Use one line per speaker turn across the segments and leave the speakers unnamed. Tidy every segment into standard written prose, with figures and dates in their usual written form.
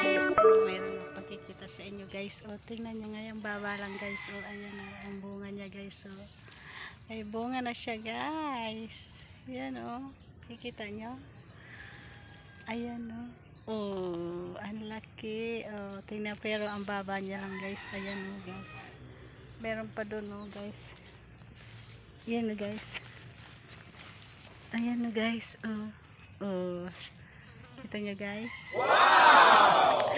guys. Mayroon ako pagkikita sa inyo guys. Tingnan nyo nga yung baba lang guys. Ayan ang bunga niya guys. Ay bunga na siya guys. Ayan kikita nyo. Ayan ang laki. Tingnan pero ang baba niya lang guys. Ayan guys. Meron pa doon guys. Ayan guys. Ayan guys. Kita nyo guys. Wow!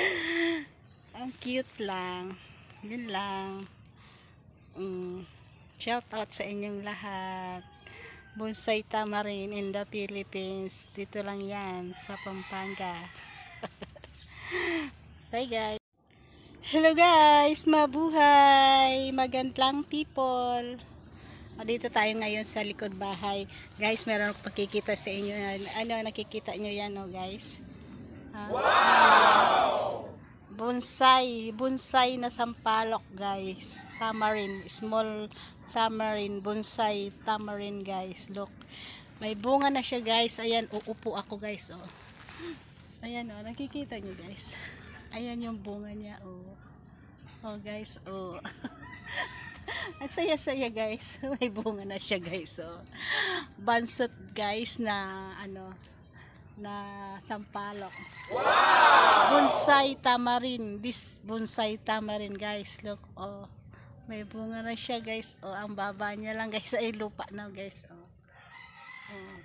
Ang cute lang. Yun lang. Shout out sa inyong lahat. Bonsai Tamarind in the Philippines. Dito lang yan sa Pampanga. Bye guys. Hello guys. Mabuhay. Magandang people. Dito tayo ngayon sa likod bahay. Guys, meron akong pakikita sa inyo. Ano, nakikita nyo yan guys. Wow! Bonsai na sampalok guys. Tamarind, small tamarind, bonsai tamarind guys. Look. May bunga na siya guys. Ayan, uupo ako guys. Ayan nakikita nyo guys. Ayan yung bunga niya guys. Ang saya-saya guys. May bunga na siya guys. Bansot guys na na sampalok. Wow! Bonsai tamarind. This bonsai tamarind guys. Look. May bunga na siya guys. Ang baba niya lang guys ay lupa na guys.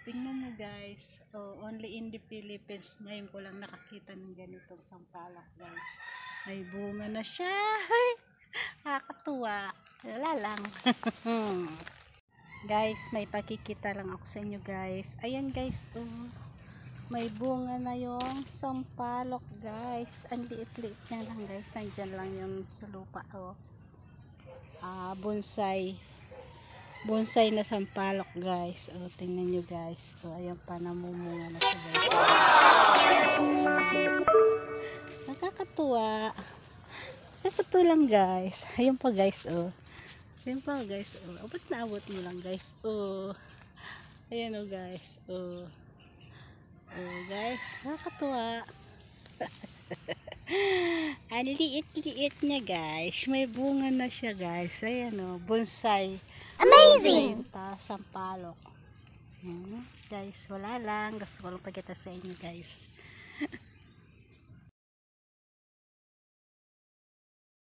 Tingnan mo guys. Only in the Philippines. Ngayon ko lang nakakita ng ganitong sampalok guys. May bunga na siya. Nakakatuwa. Wala lang. Guys, may pakikita lang ako sa inyo guys. Ayan guys, may bunga na yung sampalok guys. Ang liit-liit niya lang guys. Nandyan lang yung sa lupa bonsai. Bonsai na sampalok guys. Tingnan nyo guys. Ayan pa, namumunga na siya guys. Nakakatuwa. Nakakatuwa lang guys. Ayan pa guys. Ayan pa guys. Ba't naabot mo lang guys? Ayan guys. Guys, nakakatuwa. Ang liit-liit niya guys. May bunga na siya guys. Ayan bonsai. Amazing! Sampalok. Guys, wala lang. Gusto ko lang pagkita sa inyo guys.